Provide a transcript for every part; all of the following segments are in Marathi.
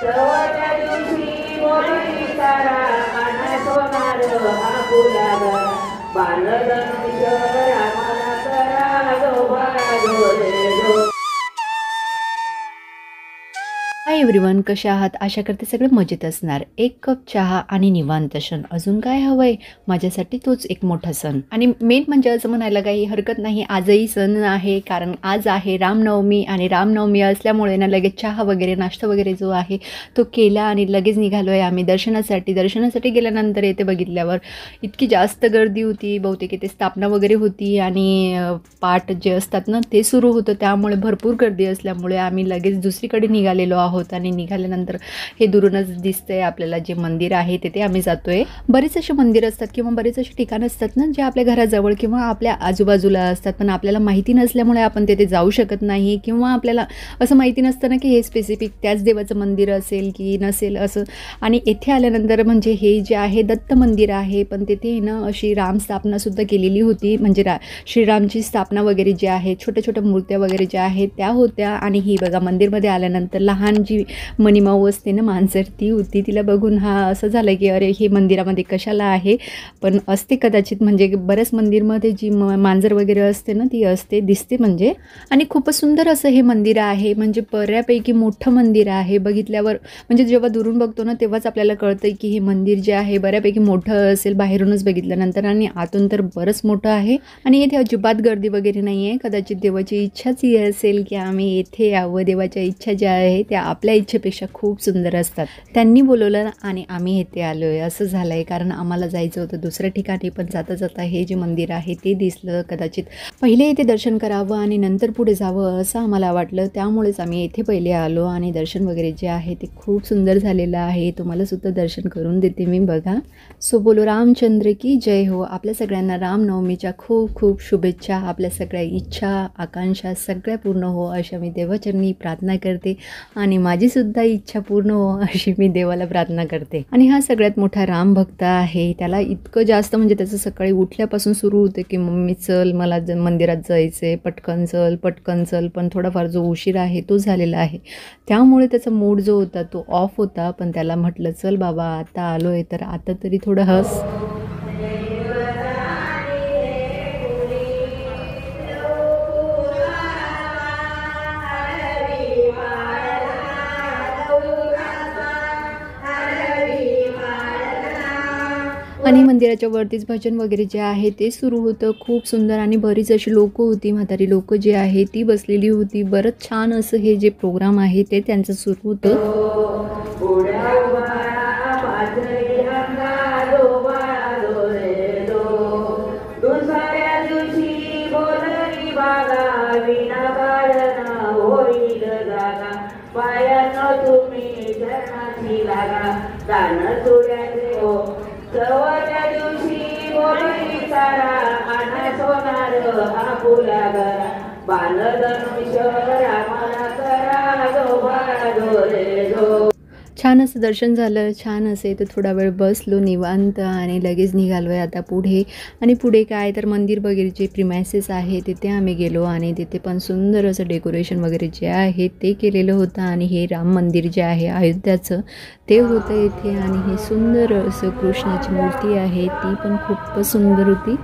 सवाच्या दिवशी बोलली तारा काना सोनार आपुला गरा बालधनुष रामाला करा जो बाळा रे जो. हाय एव्हरीवन, कशा आहात? आशा करते सगळे मजेत असणार. एक कप चहा आणि निवांत क्षण, अजून काय हवंय? माझ्यासाठी तोच एक मोठा सण. आणि मेन म्हणजे असं म्हणायला काही हरकत नाही, आजही सण आहे, कारण आज आहे रामनवमी. आणि रामनवमी असल्यामुळे ना लगेच चहा वगैरे नाश्ता वगैरे जो आहे तो केला आणि लगेच निघालो आहे आम्ही दर्शनासाठी गेल्यानंतर येथे बघितल्यावर इतकी जास्त गर्दी होती. बहुतेक इथे स्थापना वगैरे होती आणि पाठ जे असतात ना ते सुरू होतं, त्यामुळे भरपूर गर्दी असल्यामुळे आम्ही लगेच दुसरीकडे निघालेलो आहोत. आणि निघाल्यानंतर हे दुरूनच दिसतंय आपल्याला जे मंदिर आहे तिथे आम्ही जातोय. बरेच असे मंदिर असतात किंवा बरेच असे ठिकाण असतात ना जे आपल्या घराजवळ किंवा आपल्या आजूबाजूला असतात, पण आपल्याला माहिती नसल्यामुळे आपण तिथे जाऊ शकत नाही किंवा आपल्याला असं माहिती नसतं ना की हे स्पेसिफिक त्याच देवाचं मंदिर असेल की नसेल असं. आणि येथे आल्यानंतर म्हणजे हे जे आहे दत्त मंदिर आहे, पण तिथे ना अशी राम स्थापनासुद्धा केलेली होती. म्हणजे श्रीरामची स्थापना वगैरे जे आहे, छोट्या छोट्या मूर्त्या वगैरे ज्या आहेत त्या होत्या. आणि ही बघा मंदिरमध्ये आल्यानंतर लहान जी मणिमाऊ असते ना मांजर, ती होती. तिला बघून हा असं झालं की अरे हे मंदिरामध्ये कशाला आहे, पण असते कदाचित, म्हणजे बऱ्याच मंदिरमध्ये जी मांजर वगैरे असते ना ती असते, दिसते म्हणजे. आणि खूपच सुंदर असं हे मंदिर आहे, म्हणजे बऱ्यापैकी मोठं मंदिर आहे. बघितल्यावर म्हणजे जेव्हा दुरून बघतो ना तेव्हाच आपल्याला कळतं की हे मंदिर जे आहे बऱ्यापैकी मोठं असेल बाहेरूनच बघितल्यानंतर, आणि आतून तर बरंच मोठं आहे. आणि इथे अजिबात गर्दी वगैरे नाही आहे. कदाचित देवाची इच्छाच ही असेल की आम्ही येथे यावं. देवाच्या इच्छा ज्या आहे त्या आपल्या इच्छेपेक्षा खूप सुंदर असतात. त्यांनी बोलवलं आणि आम्ही इथे आलो आहे असं झालं आहे. कारण आम्हाला जायचं होतं दुसऱ्या ठिकाणी, पण जाता जाता हे जे मंदिर आहे ते दिसलं. कदाचित पहिले इथे दर्शन करावं आणि नंतर पुढे जावं असं आम्हाला वाटलं, त्यामुळेच आम्ही इथे पहिले आलो. आणि दर्शन वगैरे जे आहे ते खूप सुंदर झालेलं आहे. तुम्हाला सुद्धा दर्शन करून देते मी, बघा. सो बोलो रामचंद्र की जय हो. आपल्या सगळ्यांना रामनवमीच्या खूप खूप शुभेच्छा. आपल्या सगळ्या इच्छा आकांक्षा सगळ्या पूर्ण हो अशा मी देवाचरणी प्रार्थना करते. आणि माझी सुद्धा इच्छा पूर्ण हो अशी मी देवाला प्रार्थना करते. आणि हा सगळ्यात मोठा राम भक्त आहे. त्याला इतकं जास्त म्हणजे त्याचं सकाळी उठल्यापासून सुरू होते की मम्मी चल मला मंदिरात जायचंय, पटकन चल. पण थोडाफार जो उशीर आहे तो झालेला आहे, त्यामुळे त्याचा मूड जो होता तो ऑफ होता. पण त्याला म्हटलं चल बाबा आता आलोय तर आता तरी थोडं हस. आणि मंदिराच्या वरतीच भजन वगैरे जे आहे ते सुरू होतं, खूप सुंदर. आणि बरीच अशी लोकं होती, म्हातारी लोकं जी आहे ती बसलेली होती. बरंच छान असं हे जे प्रोग्राम आहे ते त्यांचं सुरू होतं. सवाच्या दिवशी बोलली तारा काना सोनार आपुला गरा बालधनुष रामाला करा जो बाळा रे जो. छान असं दर्शन झालं, छान असे तर थोडा वेळ बसलो निवांत आणि लगेच निघालो आहे आता पुढे. आणि पुढे काय तर मंदिर वगैरे जे प्रिमायसेस आहे तिथे आम्ही गेलो आणि तिथे पण सुंदर असं डेकोरेशन वगैरे जे आहे ते केलेलं होतं. आणि हे राम मंदिर जे आहे अयोध्याचं ते होतं इथे. आणि हे सुंदर असं कृष्णाची मूर्ती आहे ती पण खूपच सुंदर होती.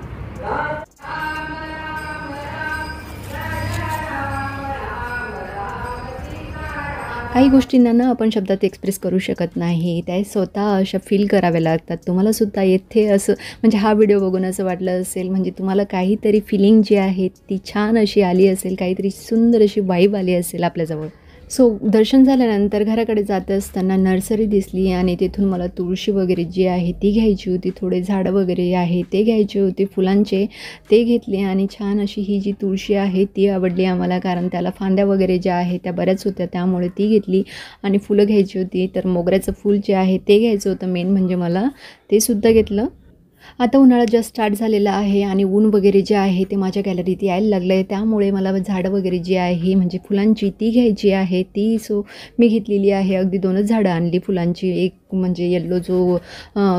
काही गोष्टींना ना आपण शब्दात एक्सप्रेस करू शकत नाही, त्या स्वतः अशा फील कराव्या लागतात. तुम्हालासुद्धा येथे असं म्हणजे हा व्हिडिओ बघून असं वाटलं असेल, म्हणजे तुम्हाला काहीतरी फिलिंग जी आहे ती छान अशी आली असेल, काहीतरी सुंदर अशी वाईब आली असेल आपल्याजवळ. सो दर्शन झाल्यानंतर घराकडे जात असताना नर्सरी दिसली आणि तिथून मला तुळशी वगैरे जी आहे ती घ्यायची होती. थोडे झाडं वगैरे आहे ते घ्यायचे होते फुलांचे, ते घेतले. आणि छान अशी ही जी तुळशी आहे ती आवडली आम्हाला, कारण त्याला फांद्या वगैरे ज्या आहे त्या बऱ्याच होत्या, त्यामुळे ती घेतली. आणि फुलं घ्यायची होती तर मोगऱ्याचं फूल जे आहे ते घ्यायचं होतं मेन म्हणजे मला, ते सुद्धा घेतलं. आता उन्हाळा जस्ट स्टार्ट झालेला आहे आणि ऊन वगैरे जे आहे ते माझ्या गॅलरीत यायला लागलं आहे, त्यामुळे मला झाडं वगैरे जी आहे म्हणजे फुलांची ती घ्यायची आहे ती. सो मी घेतलेली आहे, अगदी 2च झाडं आणली फुलांची. एक म्हणजे येल्लो जो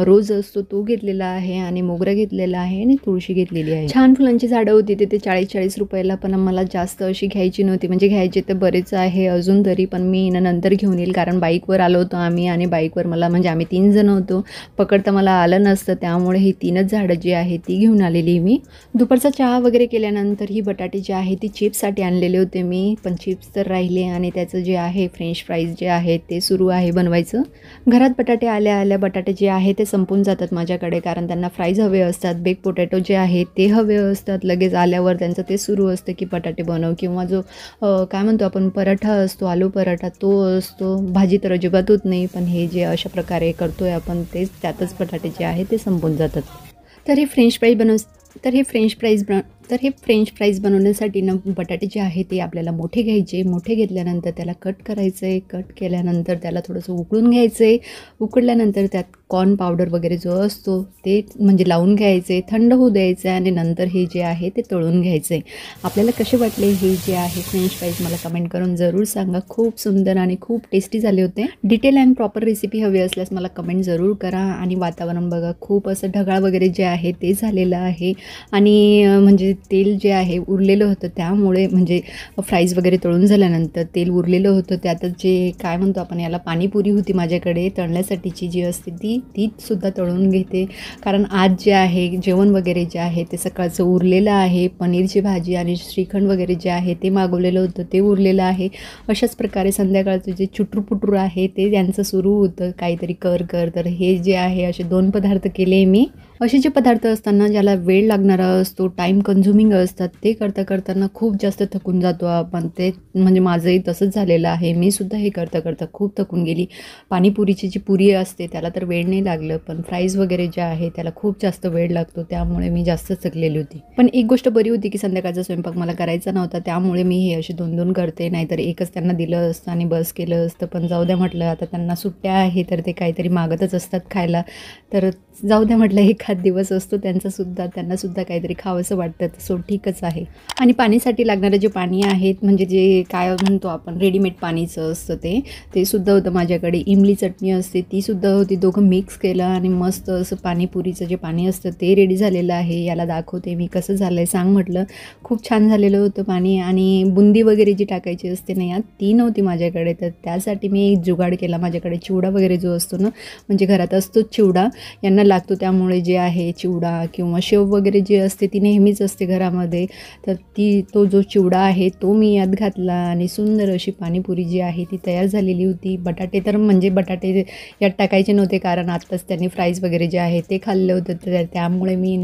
रोज असतो तो घेतलेला आहे आणि मोगरा घेतलेला आहे आणि तुळशी घेतलेली आहे. छान फुलांची झाडं होती ते 40-40 रुपयाला, पण मला जास्त अशी घ्यायची नव्हती. म्हणजे घ्यायचे तर बरेच आहे अजून तरी, पण मी नंतर घेऊन येईल कारण बाईकवर आलो होतो आम्ही आणि बाईकवर मला म्हणजे आम्ही 3 जण होतो, पकडता मला आलं नसतं, त्यामुळे ही 3च झाडं जी आहे ती घेऊन आलेली मी. दुपारचा चहा वगैरे केल्यानंतर ही बटाटे जे आहे ती चिप्ससाठी आणलेले होते मी, पण चिप्स तर राहिले आणि त्याचं जे आहे फ्रेंच फ्राईज जे आहे ते सुरू आहे बनवायचं. घरात बटाटे आल्या बटाटे जे आहे ते संपून जातात माझ्याकडे, कारण त्यांना फ्राईज हवे असतात, बेक पोटॅटो जे आहे ते हवे असतात. लगेच आल्यावर त्यांचं ते सुरू असतं की बटाटे बनव, किंवा जो काय म्हणतो आपण पराठा असतो, आलू पराठा तो असतो. भाजी तर अजिबात होत नाही, पण हे जे अशा प्रकारे करतोय आपण तेच त्यातच बटाटे जे आहे ते संपून जातात. तर हे फ्रेंच फ्राईज बनवण्यासाठी ना बटाटे जे आहे ते आपल्याला मोठे घ्यायचे. मोठे घेतल्यानंतर त्याला कट करायचं आहे. कट केल्यानंतर त्याला थोडंसं उकळून घ्यायचं आहे. उकळल्यानंतर त्यात कॉर्न पावडर वगैरे जो असतो ते म्हणजे लावून घ्यायचे, थंड होऊ द्यायचं आहे आणि नंतर हे जे आहे ते तळून घ्यायचं आहे. आपल्याला कसे वाटले हे जे आहे फ्रेंच फ्राईज मला कमेंट करून जरूर सांगा. खूप सुंदर आणि खूप टेस्टी झाले होते. डिटेल अँड प्रॉपर रेसिपी हवी असल्यास मला कमेंट जरूर करा. आणि वातावरण बघा, खूप असं ढगाळ वगैरे जे आहे ते झालेलं आहे आणि म्हणजे तेल जे आहे उरलेलं होतं, त्यामुळे म्हणजे फ्राईज वगैरे तळून झाल्यानंतर तेल उरलेलं होतं. त्यातच जे काय म्हणतो आपण याला पाणीपुरी होती माझ्याकडे तळण्यासाठीची जी असते ती सुद्धा तळून घेते, कारण आज जे आहे जेवण वगैरे जे आहे ते सकाळचं उरलेलं आहे. पनीरची भाजी आणि श्रीखंड वगैरे जे आहे ते मागवलेलं होतं ते उरलेलं आहे. अशाच प्रकारे संध्याकाळचं जे चुटूरपुटूर आहे ते त्यांचं सुरू होतं, काहीतरी कर. तर हे जे आहे असे 2 पदार्थ केले मी. असे जे पदार्थ असताना ज्याला वेळ लागणारा असतो, टाईम कन्झ्युमिंग असतात, ते करताना खूप जास्त थकून जातो आपण. ते म्हणजे माझंही तसंच झालेलं आहे. मी सुद्धा हे करता खूप थकून गेली. पाणीपुरीची जी पुरी असते त्याला तर वेळ नाही लागलं, पण फ्राईज वगैरे जे आहे त्याला खूप जास्त वेळ लागतो, त्यामुळे मी जास्त थकलेली होती. पण एक गोष्ट बरी होती की संध्याकाळचा स्वयंपाक मला करायचा नव्हता, त्यामुळे मी हे असे 2-2 करते. नाहीतर एकच त्यांना दिलं असतं आणि बस केलं असतं. पण जाऊ द्या म्हटलं, आता त्यांना सुट्ट्या आहे तर ते काहीतरी मागतच असतात खायला, तर जाऊ द्या म्हटलं एखाद दिवस असतो त्यांना सुद्धा काहीतरी खावंसं वाटतं, सो ठीकच आहे. आणि पाणीसाठी लागणारं जे पाणी आहे म्हणजे जे काय म्हणतो आपण रेडीमेड पाणीचं असतं ते सुद्धा होतं माझ्याकडे. इमली चटणी असते ती सुद्धा होती. दोघं मिक्स केलं आणि मस्त असं पाणीपुरीचं जे पाणी असतं ते रेडी झालेलं आहे. याला दाखवते मी कसं झालं आहे सांग म्हटलं. खूप छान झालेलं होतं पाणी. आणि बुंदी वगैरे जी टाकायची असते ना यात ती नव्हती माझ्याकडे, तर त्यासाठी मी एक जुगाड केला. माझ्याकडे चिवडा वगैरे जो असतो ना, म्हणजे घरात असतोच चिवडा, यांना लागतो, त्यामुळे जे आहे चिवडा किंवा शेव वगैरे जी असते ती नेहमीच असते घरामध्ये, तर तो जो चिवडा आहे तो मी यात घातला आणि सुंदर अशी पाणीपुरी जी आहे ती तयार झालेली होती. बटाटे यात टाकायचे नव्हते, कारण आत्ताच त्यांनी फ्राईज वगैरे जे आहे ते खाल्लं होतं, तर त्यामुळे मी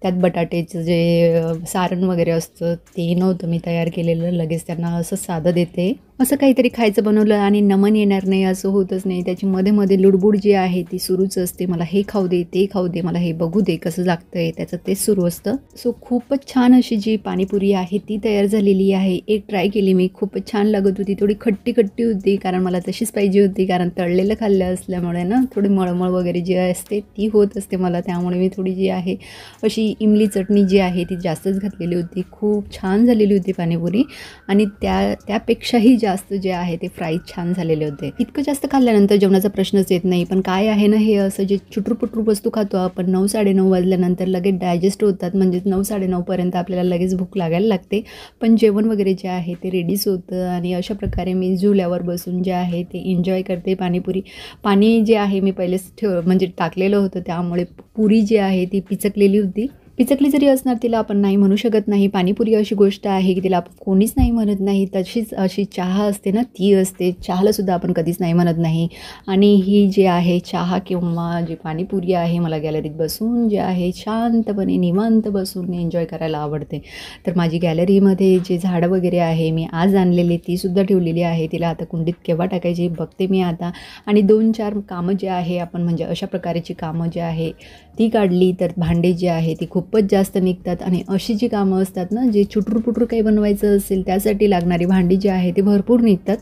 त्यात बटाट्याचं जे सारण वगैरे असतं ते नव्हतं मी तयार केलेलं. लगेच त्यांना असं साधं देते. असं काहीतरी खायचं बनवलं आणि नमन येणार नाही असं होतच नाही. त्याची मध्ये लुडबुड जी आहे ती सुरूच असते. मला हे खाऊ दे, ते खाऊ दे, मला हे बघू दे कसं लागतंय, त्याचं तेच सुरू असतं. सो खूपच छान अशी जी पाणीपुरी आहे ती तयार झालेली आहे. एक ट्राय केली मी, खूपच छान लागत होती. थोडी खट्टी होती, कारण मला तशीच पाहिजे होती, कारण तळलेलं खाल्लं असल्यामुळे ना थोडी मळमळ वगैरे जी असते ती होत असते मला, त्यामुळे मी थोडी जी आहे अशी इमली चटणी जी आहे ती जास्तच घातलेली होती. खूप छान झालेली होती पाणीपुरी. आणि त्यापेक्षाही जास्त जे आहे ते फ्राईज छान झालेले होते. इतकं जास्त खाल्ल्यानंतर जेवणाचा प्रश्नच येत नाही, पण काय आहे ना हे असं जे चुटूरपुटूर वस्तू खातो आपण 9-9:30 वाजल्यानंतर लगेच डायजेस्ट होतात, म्हणजे 9-9:30 पर्यंत आपल्याला लगेच भूक लागायला लागते, पण जेवण वगैरे जे आहे ते रेडीच होतं. आणि अशा प्रकारे मी झुल्यावर बसून जे आहे ते एन्जॉय करते पाणीपुरी. पाणी जे आहे मी पहिलेच म्हणजे टाकलेलं होतं, त्यामुळे पुरी जी आहे ती पिचकलेली होती. पिचकली जरी असणार तिला आपण नाही म्हणू शकत नाही. पाणीपुरी अशी गोष्ट आहे की तिला आपण कोणीच नाही म्हणत नाही. तशीच अशी चहा असते ना ती असते, चहालासुद्धा आपण कधीच नाही म्हणत नाही. आणि ही जी आहे चहा किंवा जी पाणीपुरी आहे मला गॅलरीत बसून जे आहे शांतपणे निवांत बसून एन्जॉय करायला आवडते. तर माझी गॅलरीमध्ये जे झाडं वगैरे आहे मी आज आणलेली तीसुद्धा ठेवलेली आहे. तिला आता कुंडीत केव्हा टाकायची बघते मी आता. आणि 2-4 कामं जे आहे आपण म्हणजे अशा प्रकारची कामं जी आहे ती काढली तर भांडे जे आहे ती खूपच जास्त निघतात. आणि अशी जी कामं असतात ना जे चुटूरपुटूर काही बनवायचं असेल त्यासाठी लागणारी भांडी जी आहे ती भरपूर निघतात.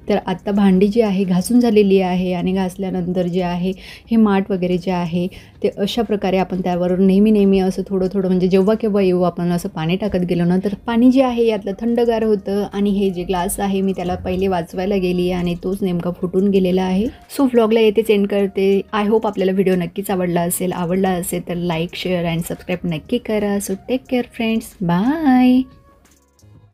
तर आत्ता भांडी जी आहे घासून झालेली आहे आणि घासल्यानंतर जे आहे हे माठ वगैरे जे आहे ते अशा प्रकारे आपण त्यावर नेहमी असं थोडं म्हणजे जेव्हा केव्हा येऊ आपण असं पाणी टाकत गेलो ना तर पाणी जे आहे यातलं थंडगार होतं आणि हे जे ग्लास आहे मी त्याला पहिले वाचवायला गेली आणि तोच नेमका फुटून गेलेला आहे. सो व्लॉगला येथेच एंड करते. आय होप आपल्याला व्हिडिओ नक्कीच आवडला असेल तर लाईक शेअर अँड सबस्क्राईब नक्की करा. So take care friends. Bye.